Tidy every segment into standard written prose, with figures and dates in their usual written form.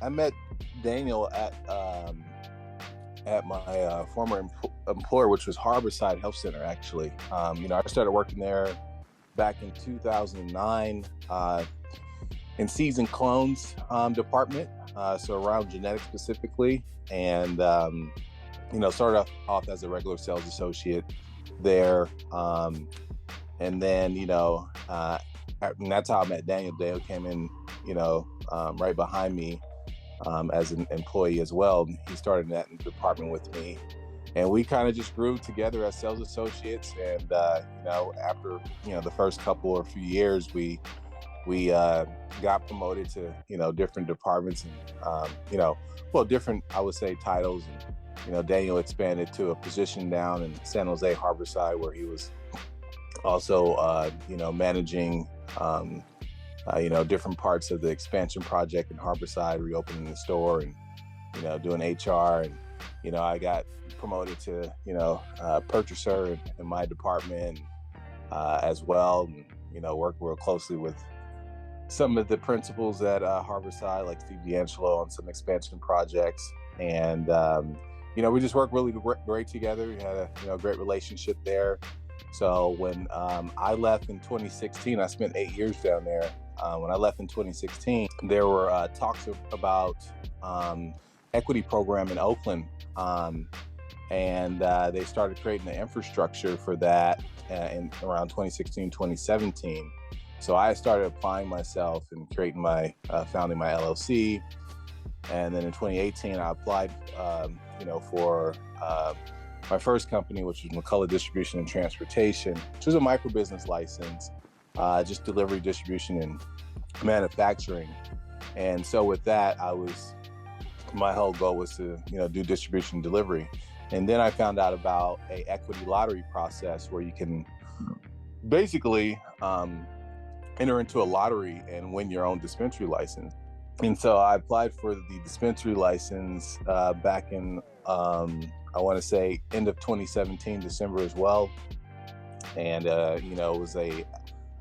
I met Daniel at my former employer, which was Harborside Health Center, actually. I started working there back in 2009 in seeds and clones department, so around genetics specifically, and started off as a regular sales associate there, and then and that's how I met Daniel. Daniel came in, right behind me as an employee as well. He started in that department with me, and we kind of just grew together as sales associates. And after the first couple or few years, we got promoted to different departments and different, I would say, titles. And Daniel expanded to a position down in San Jose Harborside, where he was also managing different parts of the expansion project in Harborside, reopening the store and doing HR. And I got promoted to purchaser in my department as well, and worked real closely with some of the principals at Harborside, like Steve D'Angelo, on some expansion projects. And we just worked really great together. We had a great relationship there. So when I left in 2016, I spent 8 years down there. When I left in 2016, there were talks about equity program in Oakland, and they started creating the infrastructure for that in around 2016, 2017. So I started applying myself and founding my LLC. And then in 2018, I applied, for my first company, which was McCullough Distribution and Transportation, which was a micro business license, just delivery, distribution, and manufacturing. And so with that, my whole goal was to, do distribution and delivery. And then I found out about a equity lottery process where you can basically enter into a lottery and win your own dispensary license. And so I applied for the dispensary license back in, I want to say, end of 2017, December as well. And, it was a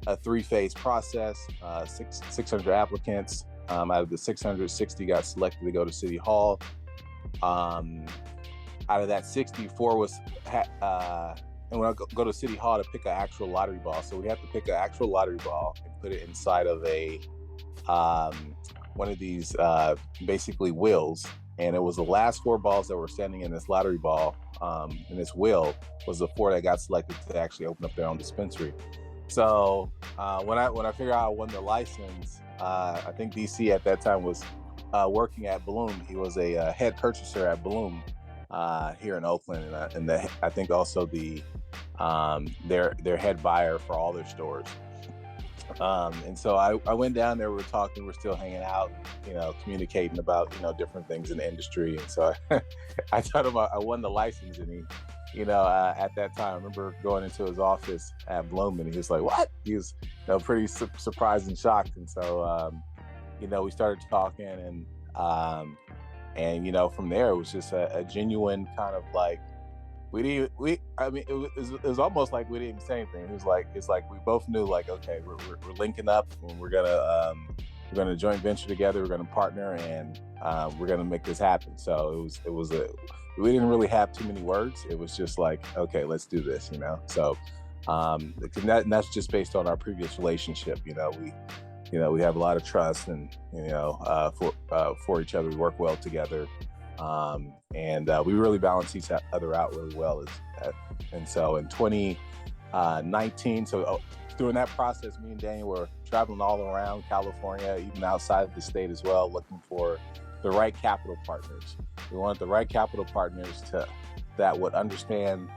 3-phase process, 600 applicants. Out of the 660 got selected to go to City Hall. Out of that, 64 was, and when I go to City Hall to pick an actual lottery ball. So we have to pick an actual lottery ball and put it inside of a, one of these basically wheels. And it was the last 4 balls that were standing in this lottery ball, in this wheel, was the 4 that got selected to actually open up their own dispensary. So when I figured out I won the license, I think DC at that time was working at Bloom. He was a head purchaser at Bloom here in Oakland, and I think also their head buyer for all their stores. And so I went down there, we were talking, we're still hanging out, communicating about, different things in the industry. And so I told him I won the license, and he, at that time, I remember going into his office at Bloom, and he was like, "What?" He was, pretty surprised and shocked. And so, we started talking, and from there, it was just a genuine kind of like, it was almost like we didn't say anything. It's like we both knew, like, okay, we're linking up, and we're gonna joint venture together. We're gonna partner, and we're gonna make this happen. So we didn't really have too many words. It was just like, okay, let's do this, So and that's just based on our previous relationship. We have a lot of trust, and for each other, we work well together. And we really balance each other out really well. And so in 2019, during that process, me and Daniel were traveling all around California, even outside of the state as well, looking for the right capital partners. We wanted the right capital partners that would understand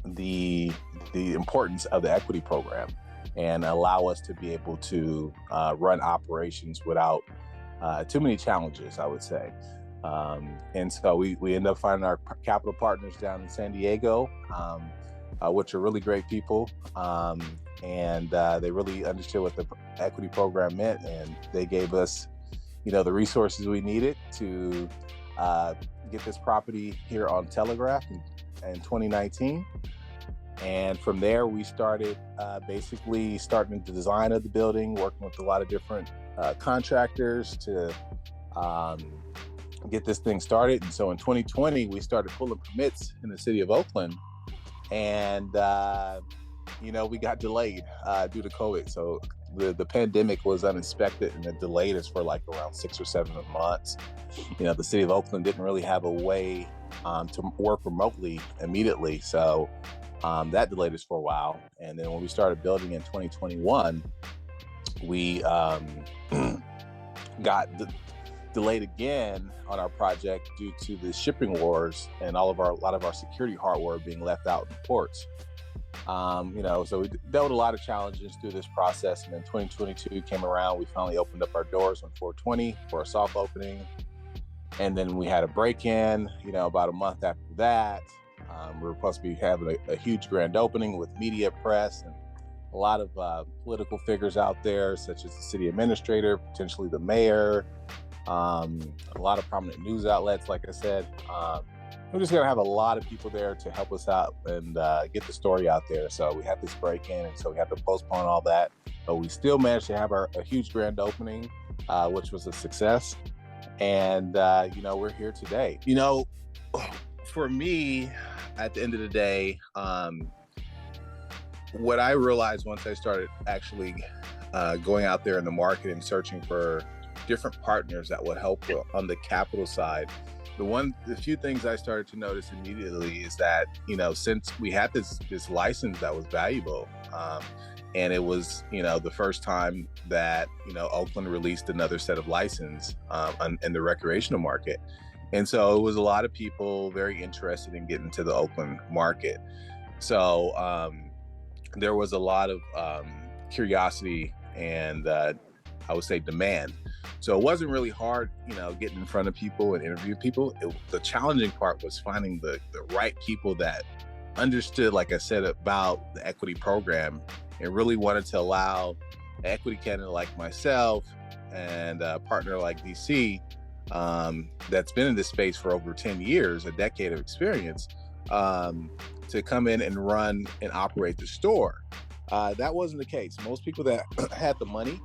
the importance of the equity program and allow us to be able to run operations without too many challenges, I would say. And so we ended up finding our capital partners down in San Diego, which are really great people. And they really understood what the equity program meant. And they gave us, the resources we needed to get this property here on Telegraph in 2019. And from there, we started basically starting the design of the building, working with a lot of different contractors to get this thing started. And so in 2020, we started pulling permits in the city of Oakland, and we got delayed due to COVID. So the pandemic was unexpected, and it delayed us for like around 6 or 7 months. The city of Oakland didn't really have a way to work remotely immediately. So that delayed us for a while. And then when we started building in 2021, we got delayed again on our project due to the shipping wars and a lot of our security hardware being left out in the ports. So we dealt with a lot of challenges through this process. And then 2022 came around. We finally opened up our doors on 4/20 for a soft opening. And then we had a break-in, about a month after that. We were supposed to be having a huge grand opening with media, press, and a lot of political figures out there, such as the city administrator, potentially the mayor, a lot of prominent news outlets, like I said. We're just going to have a lot of people there to help us out and get the story out there. So we had this break-in, and so we had to postpone all that. But we still managed to have a huge grand opening, which was a success. And, we're here today. For me, at the end of the day, what I realized once I started actually going out there in the market and searching for different partners that would help on the capital side, the few things I started to notice immediately is that, since we had this license that was valuable, and it was, the first time that, Oakland released another set of license in the recreational market. And so it was a lot of people very interested in getting to the Oakland market. So there was a lot of curiosity and I would say demand. So it wasn't really hard, getting in front of people and interview people. The challenging part was finding the right people that understood, like I said, about the equity program and really wanted to allow an equity candidate like myself and a partner like DC that's been in this space for over 10 years, a decade of experience, to come in and run and operate the store. That wasn't the case. Most people that had the money,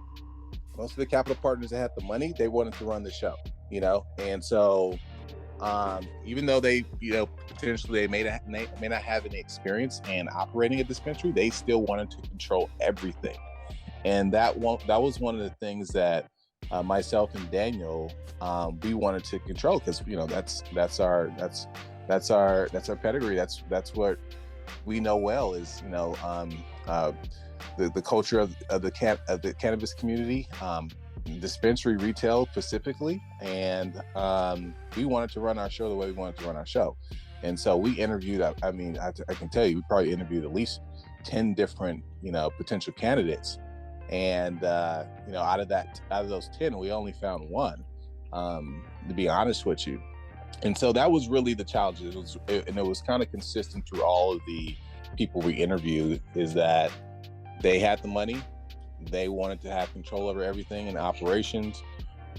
most of the capital partners that had the money, they wanted to run the show, and so even though they, potentially they may not have any experience in operating a dispensary, they still wanted to control everything. And that was one of the things that myself and Daniel, we wanted to control, because that's our pedigree. That's what we know well, is the culture of the cannabis community, dispensary retail specifically, and we wanted to run our show the way we wanted to run our show. And so we interviewed, I can tell you, we probably interviewed at least 10 different potential candidates, and out of those 10, we only found one, to be honest with you. And so that was really the challenge. It was kind of consistent through all of the people we interviewed, is that they had the money, they wanted to have control over everything in operations.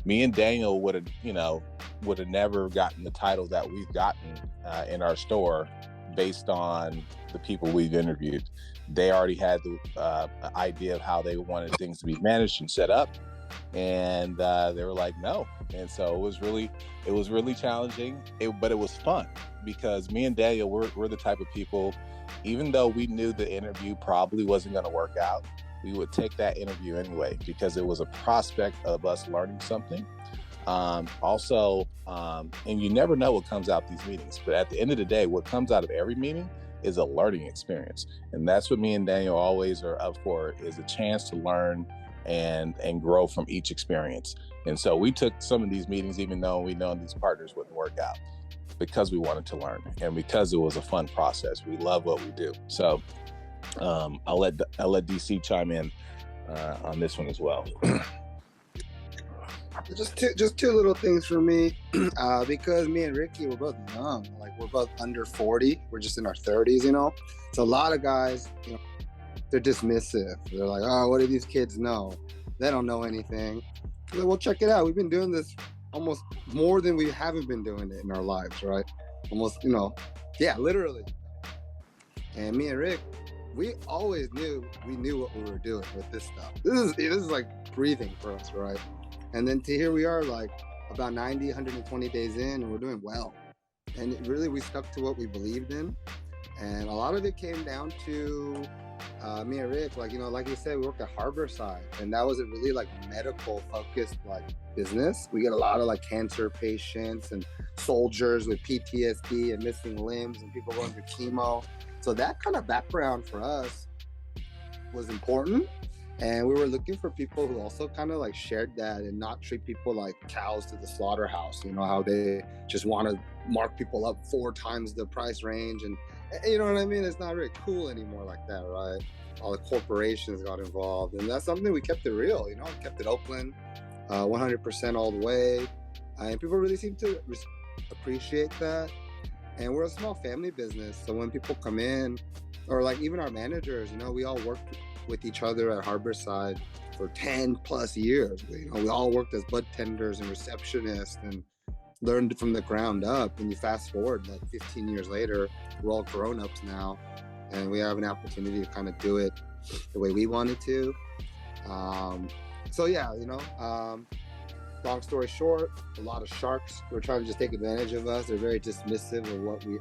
Me and Daniel would have never gotten the title that we've gotten in our store based on the people we've interviewed. They already had the idea of how they wanted things to be managed and set up, and they were like, no. And so it was really challenging, but it was fun, because me and Daniel, we're the type of people, even though we knew the interview probably wasn't going to work out, we would take that interview anyway, because it was a prospect of us learning something. And you never know what comes out these meetings, but at the end of the day, what comes out of every meeting is a learning experience. And that's what me and Daniel always are up for, is a chance to learn and grow from each experience. And so we took some of these meetings, even though we know these partners wouldn't work out, because we wanted to learn and because it was a fun process. We love what we do. So I'll let DC chime in on this one as well. Just two little things for me, because me and Rickey, we're both young. Like, we're both under 40. We're just in our 30s, So a lot of guys, they're dismissive. They're like, oh, what do these kids know? They don't know anything. Like, well, check it out. We've been doing this almost more than we haven't been doing it in our lives, right? Almost, literally. And me and Rick, we always knew what we were doing with this stuff. This is like breathing for us, right? And then here we are, like about 90, 120 days in, and we're doing well. And really, we stuck to what we believed in. And a lot of it came down to me and Rick, like, like you said, we worked at Harborside, and that was a really like medical focused like business. We get a lot of like cancer patients and soldiers with PTSD and missing limbs and people going through chemo. So that kind of background for us was important. And we were looking for people who also kind of like shared that and not treat people like cows to the slaughterhouse, how they just want to mark people up 4 times the price range. And you know what I mean? It's not really cool anymore like that, right? All the corporations got involved. And that's something we kept it real, kept it Oakland, 100% all the way. And people really seem to appreciate that. And we're a small family business. So when people come in, or like even our managers, we all worked with each other at Harborside for 10 plus years. We all worked as bud tenders and receptionists and learned from the ground up. And you fast forward like 15 years later, we're all grown-ups now, and we have an opportunity to kind of do it the way we wanted to. So yeah, long story short, a lot of sharks were trying to just take advantage of us. They're very dismissive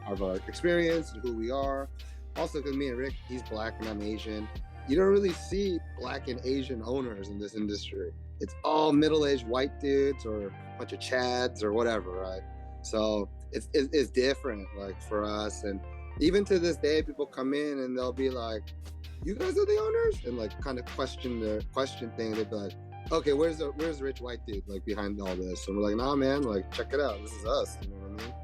of our experience and who we are. Also, because me and Rick, he's Black and I'm Asian. You don't really see Black and Asian owners in this industry. It's all middle-aged white dudes or a bunch of Chads or whatever, right? So it's different, like, for us. And even to this day, people come in and they'll be like, "You guys are the owners?" And like kind of question thing. They'd be like, "Okay, where's the rich white dude like behind all this?" And we're like, "Nah, man, like check it out. This is us." You know what I mean?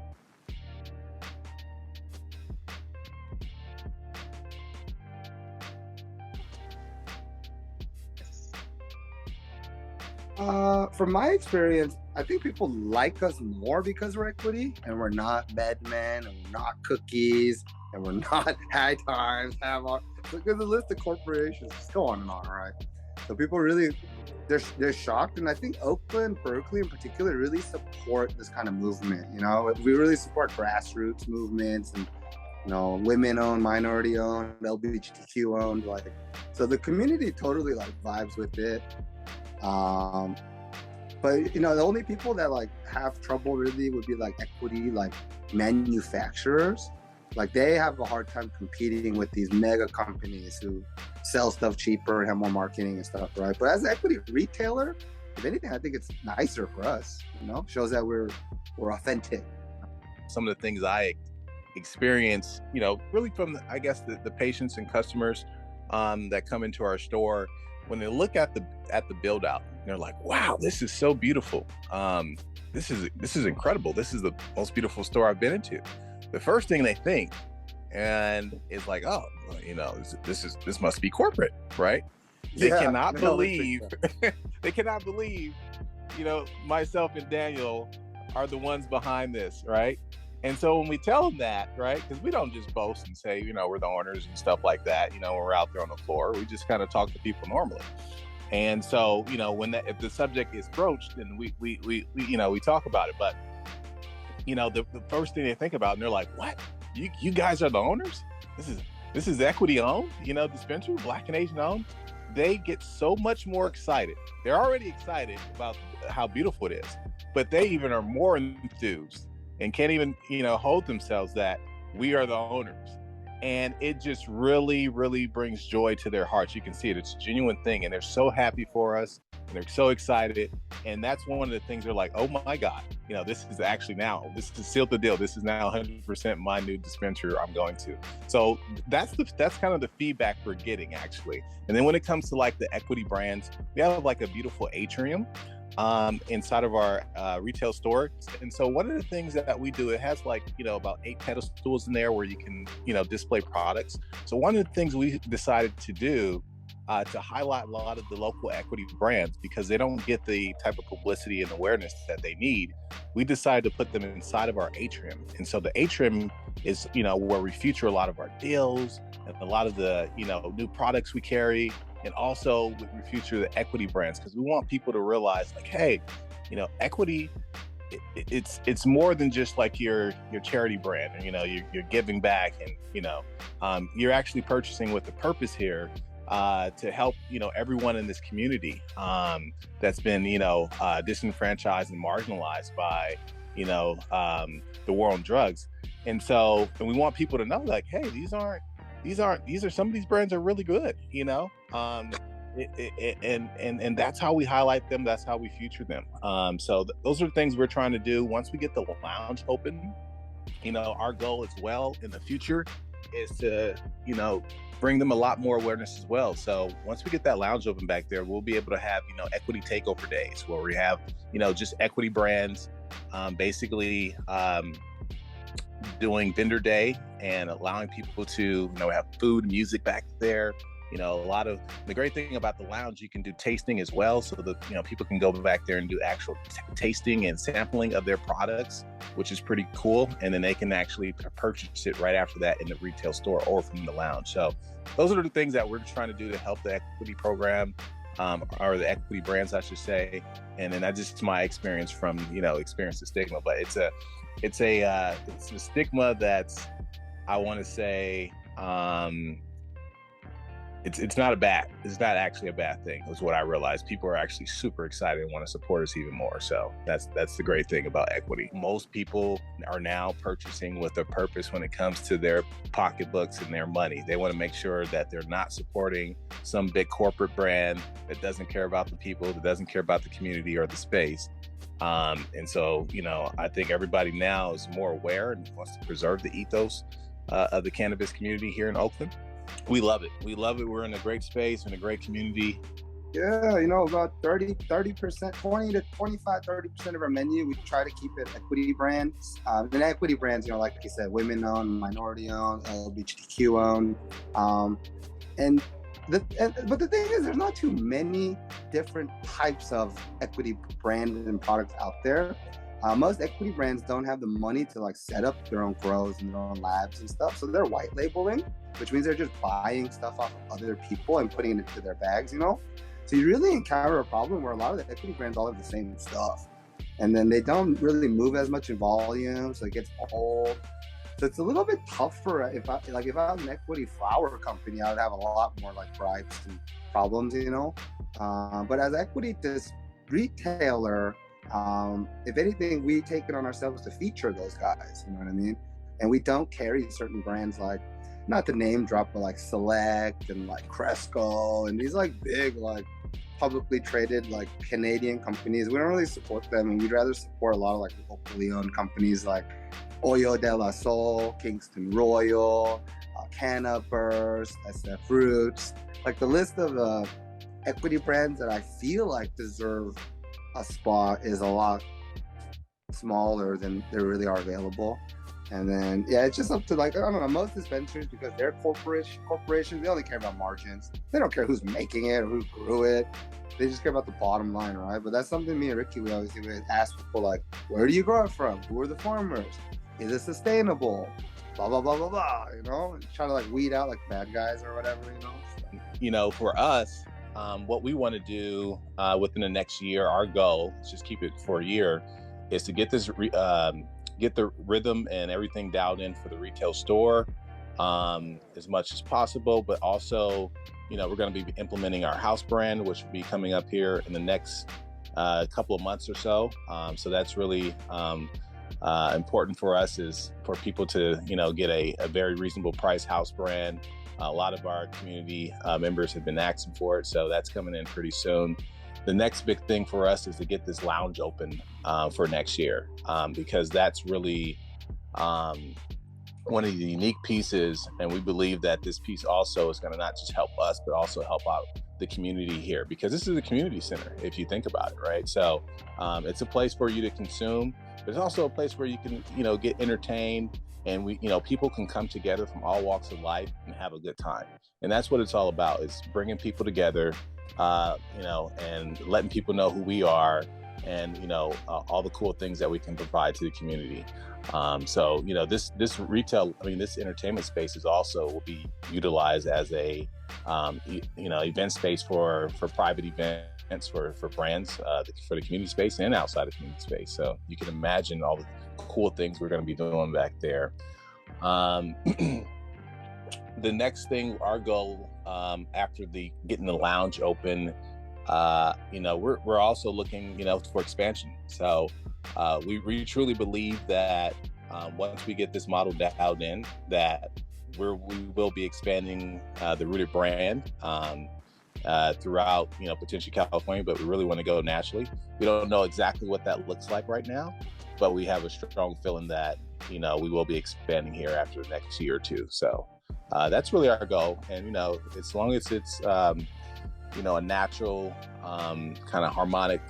From my experience, I think people like us more because we're equity and we're not bedmen and we're not cookies and we're not high times, because the list of corporations just go on and on, right? So people really, they're shocked. And I think Oakland, Berkeley in particular, really support this kind of movement. We really support grassroots movements and, women-owned, minority-owned, LGBTQ-owned, like, so the community totally like vibes with it. But the only people that like have trouble really would be like equity, like manufacturers. Like they have a hard time competing with these mega companies who sell stuff cheaper and have more marketing and stuff, right? But as an equity retailer, if anything, I think it's nicer for us. Shows that we're authentic. Some of the things I experience, really from the patients and customers that come into our store, when they look at the build out, they're like, "Wow, this is so beautiful. This is incredible. This is the most beautiful store I've been into." The first thing they think and is like, "Oh, this must be corporate, right?" They cannot believe they cannot believe, myself and Daniel are the ones behind this, right? And so when we tell them that, right, because we don't just boast and say, we're the owners and stuff like that, when we're out there on the floor, we just kind of talk to people normally. And so, if the subject is broached, then we talk about it. But, the first thing they think about, and they're like, "What? You guys are the owners? This is equity owned, dispensary, Black and Asian owned." They get so much more excited. They're already excited about how beautiful it is, but they even are more enthused and can't even, hold themselves that we are the owners. And it just really, really brings joy to their hearts. You can see it. It's a genuine thing. And they're so happy for us. And they're so excited. And that's one of the things they're like, "Oh my God, this is actually now, this is sealed the deal. This is now 100% my new dispensary I'm going to." So that's kind of the feedback we're getting, actually. And then when it comes to like the equity brands, we have like a beautiful atrium inside of our retail store. And so one of the things that we do, it has like, about 8 pedestals in there where you can, display products. So one of the things we decided to do to highlight a lot of the local equity brands, because they don't get the type of publicity and awareness that they need, we decided to put them inside of our atrium. And so the atrium is, where we feature a lot of our deals and a lot of the, new products we carry. And also we feature the equity brands, because we want people to realize like, hey, equity, it's more than just like your charity brand, and you're giving back, and you're actually purchasing with a purpose here. to help, everyone in this community that's been, disenfranchised and marginalized by, the war on drugs. And we want people to know, like, hey, these are some of these brands are really good, and that's how we highlight them. That's how we feature them. Those are the things we're trying to do. Once we get the lounge open, our goal as well in the future is to, bring them a lot more awareness as well. So once we get that lounge open back there, we'll be able to have, equity takeover days where we have, just equity brands, basically, doing vendor day and allowing people to, have food, music back there. A lot of the great thing about the lounge, you can do tasting as well. So that, people can go back there and do actual tasting and sampling of their products, which is pretty cool. And then they can actually purchase it right after that in the retail store or from the lounge. So those are the things that we're trying to do to help the equity program, or the equity brands, I should say. And then that's just my experience from, experience the stigma, but it's a stigma that's, I want to say, it's not actually a bad thing, is what I realized. People are actually super excited and want to support us even more. So that's the great thing about equity. Most people are now purchasing with a purpose when it comes to their pocketbooks and their money. They want to make sure that they're not supporting some big corporate brand that doesn't care about the people, that doesn't care about the community or the space. And so, I think everybody now is more aware and wants to preserve the ethos of the cannabis community here in Oakland. We love it. We're in a great space, in a great community. Yeah, about 30%, 20 to 25, 30% of our menu, we try to keep it equity brands. And equity brands, like you said, women owned, minority owned, LGBTQ owned. But the thing is, there's not too many different types of equity brands and products out there. Most equity brands don't have the money to set up their own grows and their own labs and stuff. So they're white labeling, which means they're just buying stuff off of other people and putting it into their bags, So you really encounter a problem where a lot of the equity brands all have the same stuff. And then they don't really move as much in volume, so it gets old. So it's a little bit tougher. If I was an equity flower company, I would have a lot more gripes and problems, But as equity retailer, if anything, we take it on ourselves to feature those guys, you know what I mean? And we don't carry certain brands not to name drop, but Select and Cresco and these big publicly traded Canadian companies. We don't really support them, and we'd rather support a lot of locally owned companies like Oyo de la Sol, Kingston Royal, Canna Burst, SF Roots. The list of equity brands that I feel deserve a spot is a lot smaller than there really are available. And then, yeah, it's just up to I don't know, most dispensaries, because they're corporations, they only care about margins. They don't care who's making it or who grew it. They just care about the bottom line, right? But that's something me and Rickey, we always do. We ask people where do you grow it from? Who are the farmers? Is it sustainable? Blah, blah, blah, blah, blah, and try to weed out bad guys or whatever, So. For us, what we want to do within the next year, our goal, let's just keep it for a year, is to get this get the rhythm and everything dialed in for the retail store as much as possible. But also, we're going to be implementing our house brand, which will be coming up here in the next couple of months or so. So that's really important for us, is for people to, get a very reasonable price house brand. A lot of our community members have been asking for it, so that's coming in pretty soon. The next big thing for us is to get this lounge open for next year, because that's really one of the unique pieces, and we believe that this piece also is going to not just help us, but also help out the community here, because this is a community center, if you think about it, right? So it's a place for you to consume, but it's also a place where you can, get entertained, and people can come together from all walks of life and have a good time. And that's what it's all about, is bringing people together, and letting people know who we are, and all the cool things that we can provide to the community. So this retail, this entertainment space is also will be utilized as a event space for private events for brands, for the community space and outside of community space. So you can imagine all the cool things we're going to be doing back there. the next thing, our goal, after getting the lounge open, we're also looking, for expansion. So we truly believe that once we get this model dialed in, that we will be expanding the Rooted brand throughout, potentially California, but we really want to go nationally. We don't know exactly what that looks like right now, but we have a strong feeling that, we will be expanding here after the next year or two. So that's really our goal. And, as long as it's, a natural kind of harmonic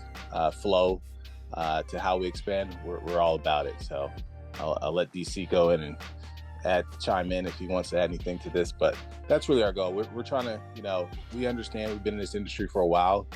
flow to how we expand, we're all about it. So I'll let DC go in and chime in if he wants to add anything to this, but that's really our goal. We're trying to, we understand we've been in this industry for a while.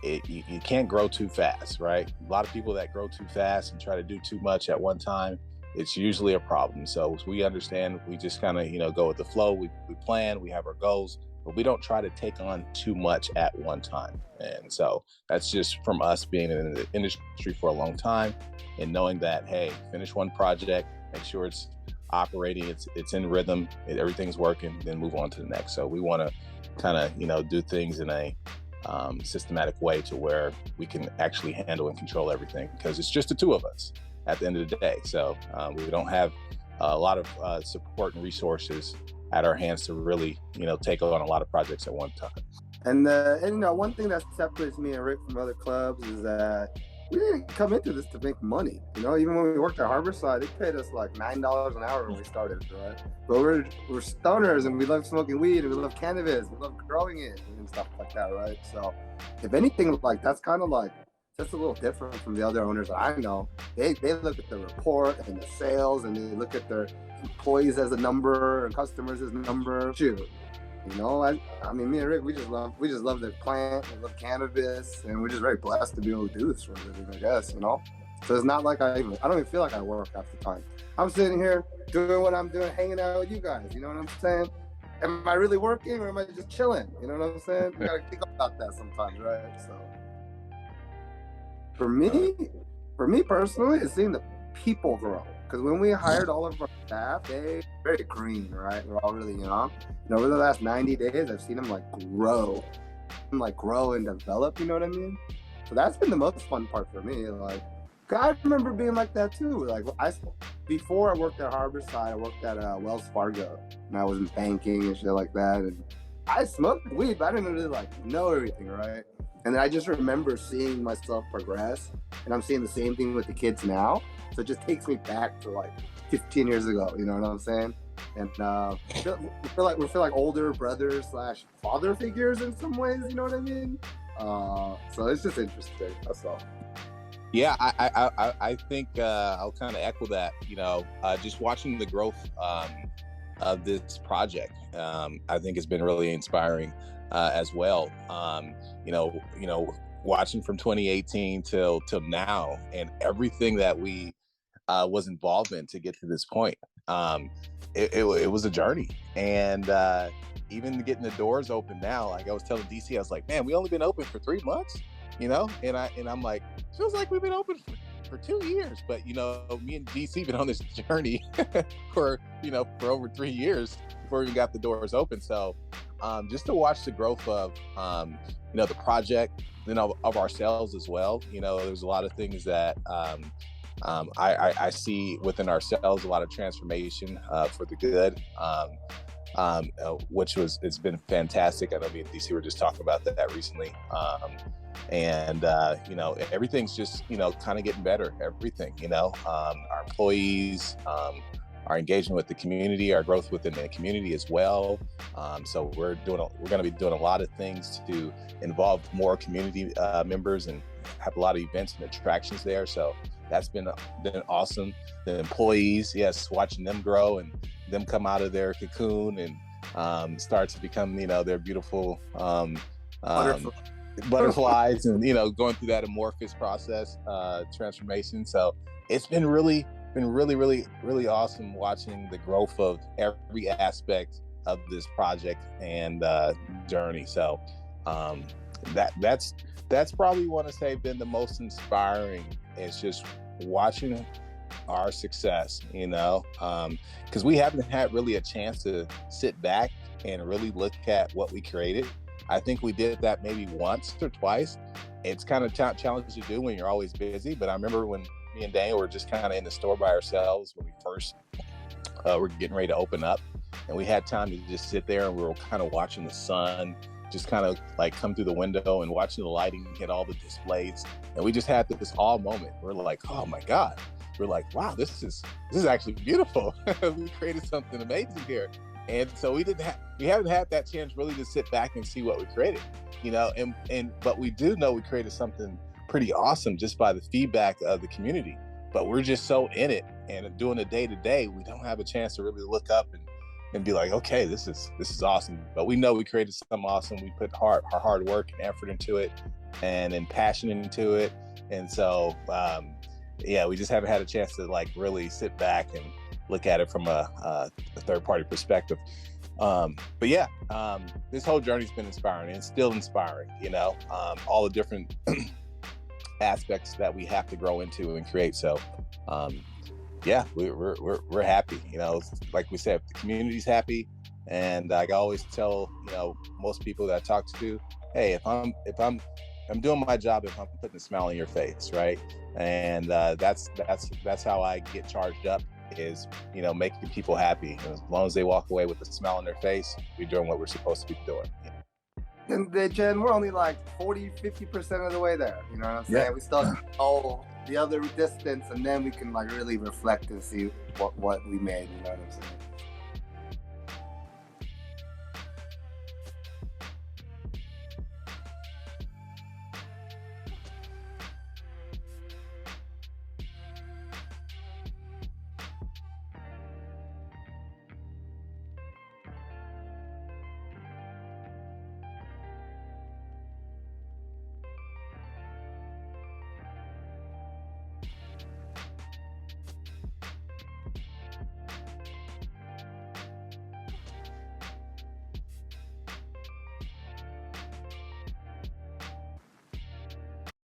You can't grow too fast, right? A lot of people that grow too fast and try to do too much at one time, it's usually a problem. So we understand, we just kind of, go with the flow. We plan, we have our goals, but we don't try to take on too much at one time. And so that's just from us being in the industry for a long time and knowing that, hey, finish one project, make sure it's operating, it's in rhythm, everything's working, then move on to the next. So we want to kind of, do things in a systematic way to where we can actually handle and control everything, because it's just the two of us at the end of the day. So we don't have a lot of support and resources at our hands to really, take on a lot of projects at one time. And one thing that separates me and Rick from other clubs is that we didn't come into this to make money. Even when we worked at Harborside, they paid us like $9 an hour when we started, right? But we're stoners and we love smoking weed and we love cannabis, we love growing it and stuff like that, right? So if anything, like that's kind of like just a little different from the other owners that I know. They look at the report and the sales, and they look at their employees as a number and customers as a number. Shoot. I mean, me and Rick, we just love the plant, we love cannabis, and we're just very blessed to be able to do this for a living, I guess, So it's not like I don't even feel like I work half the time. I'm sitting here doing what I'm doing, hanging out with you guys, you know what I'm saying? Am I really working or am I just chilling? You know what I'm saying? You gotta think about that sometimes, right? So for me personally, it's seeing the people grow. Because when we hired all of our staff, they're very green, right? They're all really young. And over the last 90 days, I've seen them grow and develop, you know what I mean? So that's been the most fun part for me. I remember being like that too. Before I worked at Harborside, I worked at Wells Fargo, and I was in banking and shit like that. And I smoked weed, but I didn't really know everything, right? And then I just remember seeing myself progress, and I'm seeing the same thing with the kids now. So it just takes me back to 15 years ago, you know what I'm saying? And we feel like older brothers / father figures in some ways, you know what I mean? So it's just interesting, that's all. Yeah, I think I'll kind of echo that, just watching the growth of this project, I think has been really inspiring as well. Watching from 2018 till now, and everything that we was involved in to get to this point. It was a journey, and even getting the doors open now, like I was telling DC, I was like, man, we only been open for 3 months, and I'm like, feels like we've been open for 2 years, but me and DC been on this journey for over 3 years before we even got the doors open. So just to watch the growth of the project, of ourselves as well. There's a lot of things that I see within ourselves, a lot of transformation for the good, which it's been fantastic. I know me and DC were just talking about that recently. Everything's just, kind of getting better, everything, our employees, our engagement with the community, our growth within the community as well. So we're going to be doing a lot of things to involve more community members and have a lot of events and attractions there. So that's been awesome. The employees, yes, watching them grow and them come out of their cocoon and start to become, their beautiful butterflies and, going through that amorphous process, transformation. So it's been really awesome watching the growth of every aspect of this project and journey. So that's probably want to say been the most inspiring. It's just watching our success, you know, because we haven't had really a chance to sit back and really look at what we created. I think we did that maybe once or twice. It's kind of challenging to do when you're always busy. But I remember when me and Daniel were just kind of in the store by ourselves when we first were getting ready to open up. And we had time to just sit there and we were kind of watching the sun just kind of like come through the window and watching the lighting hit all the displays. And we just had this all moment. We're like, oh my God. We're like, wow, this is actually beautiful. We created something amazing here. And so we haven't had that chance really to sit back and see what we created, you know, but we do know we created something pretty awesome just by the feedback of the community. But we're just so in it and doing the day to day, we don't have a chance to really look up and be like, okay, this is awesome. But we know we created something awesome. We put our hard work and effort into it and passion into it. And so, yeah, we just haven't had a chance to like really sit back and look at it from a third party perspective. But yeah, this whole journey's been inspiring and it's still inspiring, you know, all the different aspects that we have to grow into and create. So, yeah, we're happy, you know, like we said, the community's happy. And like I always tell, you know, most people that I talk to, hey, if I'm doing my job, if I'm putting a smile on your face, right? And that's how I get charged up, is, you know, making people happy. And as long as they walk away with a smile on their face, we're doing what we're supposed to be doing. And Jen, we're only like 40-50% of the way there. You know what I'm saying? Yeah. We still know the other distance, and then we can like really reflect and see what we made. You know what I'm saying?